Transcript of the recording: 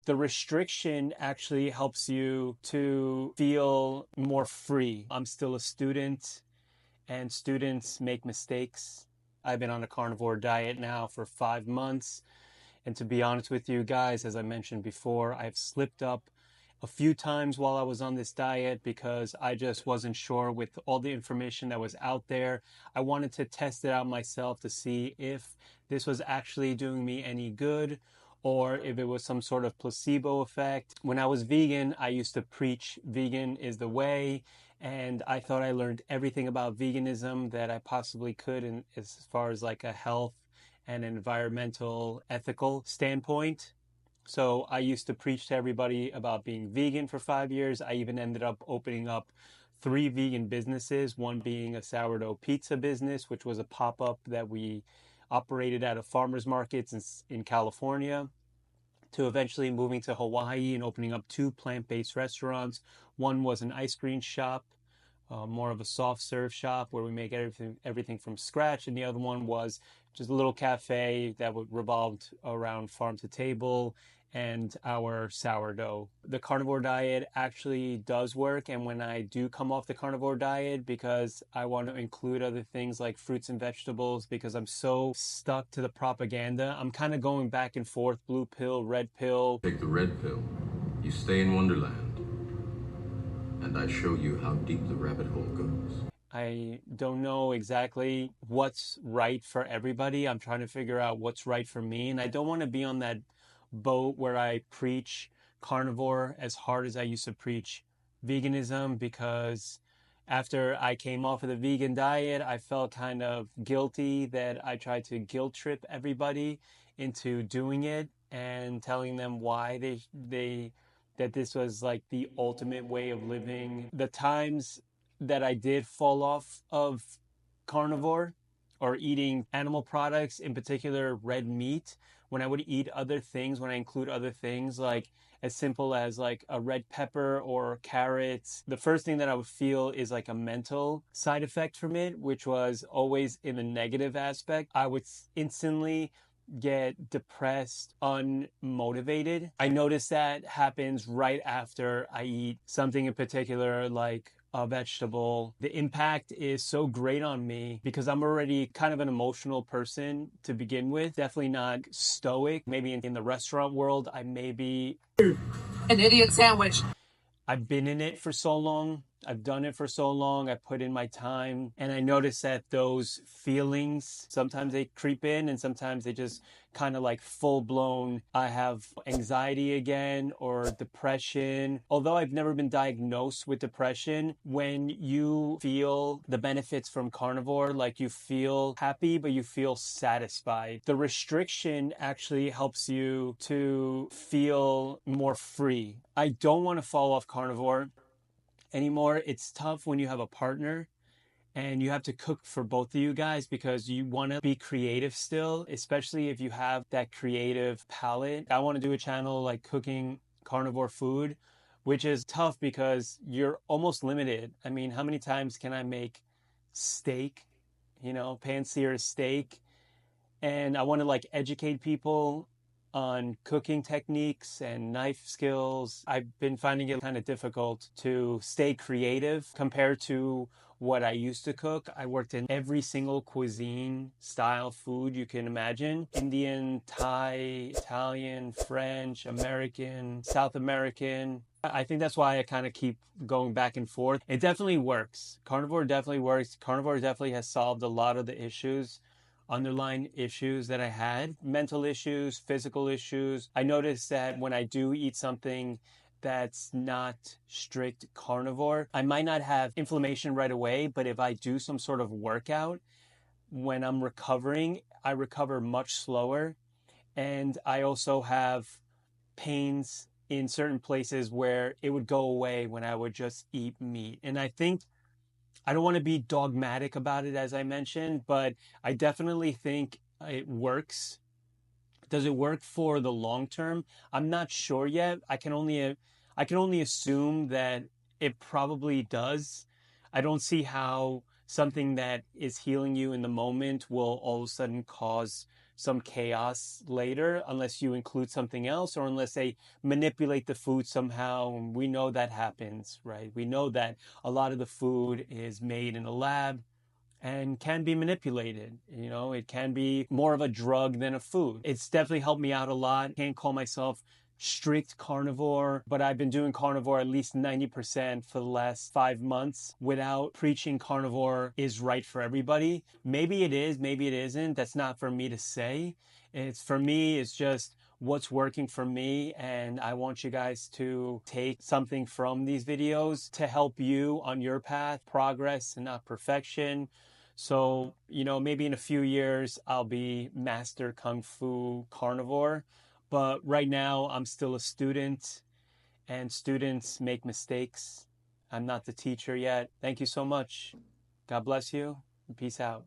The restriction actually helps you to feel more free. I'm still a student, and students make mistakes. I've been on a carnivore diet now for 5 months. And to be honest with you guys, as I mentioned before, I've slipped up a few times while I was on this diet because I just wasn't sure with all the information that was out there. I wanted to test it out myself to see if this was actually doing me any good or if it was some sort of placebo effect. When I was vegan, I used to preach vegan is the way, and I thought I learned everything about veganism that I possibly could in, as far as like a health and environmental ethical standpoint. So I used to preach to everybody about being vegan for 5 years. I even ended up opening up 3 vegan businesses, one being a sourdough pizza business, which was a pop-up that we operated at a farmer's markets in California, to eventually moving to Hawaii and opening up 2 plant-based restaurants. One was an ice cream shop, more of a soft serve shop where we make everything from scratch, and the other one was just a little cafe that would revolved around farm to table and our sourdough. The carnivore diet actually does work, and when I do come off the carnivore diet, because I want to include other things like fruits and vegetables, because I'm so stuck to the propaganda, I'm kind of going back and forth, blue pill, red pill. Take the red pill, you stay in Wonderland, and I show you how deep the rabbit hole goes. I don't know exactly what's right for everybody. I'm trying to figure out what's right for me. And I don't want to be on that boat where I preach carnivore as hard as I used to preach veganism, because after I came off of the vegan diet, I felt kind of guilty that I tried to guilt trip everybody into doing it and telling them why they that this was like the ultimate way of living. The times that I did fall off of carnivore or eating animal products, in particular red meat, when I would eat other things, when I include other things like as simple as like a red pepper or carrots, the first thing that I would feel is like a mental side effect from it, which was always in the negative aspect. I would instantly get depressed, unmotivated. I notice that happens right after I eat something in particular like a vegetable. The impact is so great on me because I'm already kind of an emotional person to begin with. Definitely not stoic. Maybe in the restaurant world, I may be an idiot sandwich. I've been in it for so long. I've done it for so long. I put in my time, and I notice that those feelings, sometimes they creep in and sometimes they just kind of like full blown. I have anxiety again or depression. Although I've never been diagnosed with depression, when you feel the benefits from carnivore, like you feel happy, but you feel satisfied. The restriction actually helps you to feel more free. I don't want to fall off carnivore anymore. It's tough when you have a partner and you have to cook for both of you guys because you want to be creative still, especially if you have that creative palate. I want to do a channel like cooking carnivore food, which is tough because you're almost limited. I mean, how many times can I make steak, pan-seared steak? And I want to like educate people on cooking techniques and knife skills. I've been finding it kind of difficult to stay creative compared to what I used to cook. I worked in every single cuisine style food you can imagine: Indian, Thai, Italian, French, American, South American. I think that's why I kind of keep going back and forth. It definitely works. Carnivore definitely works. Carnivore definitely has solved a lot of the underlying issues that I had, mental issues, physical issues. I noticed that when I do eat something that's not strict carnivore, I might not have inflammation right away, but if I do some sort of workout, when I'm recovering, I recover much slower. And I also have pains in certain places where it would go away when I would just eat meat. And I think I don't want to be dogmatic about it, as I mentioned, but I definitely think it works. Does it work for the long term? I'm not sure yet. I can only assume that it probably does. I don't see how something that is healing you in the moment will all of a sudden cause some chaos later unless you include something else or unless they manipulate the food somehow. And we know that happens, right? We know that a lot of the food is made in a lab and can be manipulated. You know, it can be more of a drug than a food. It's definitely helped me out a lot. Can't call myself strict carnivore, but I've been doing carnivore at least 90% for the last 5 months without preaching carnivore is right for everybody. Maybe it is, maybe it isn't. That's not for me to say. It's for me, it's just what's working for me, and I want you guys to take something from these videos to help you on your path, progress and not perfection. So, you know, maybe in a few years I'll be master kung fu carnivore, but right now I'm still a student and students make mistakes. I'm not the teacher yet. Thank you so much. God bless you. Peace out.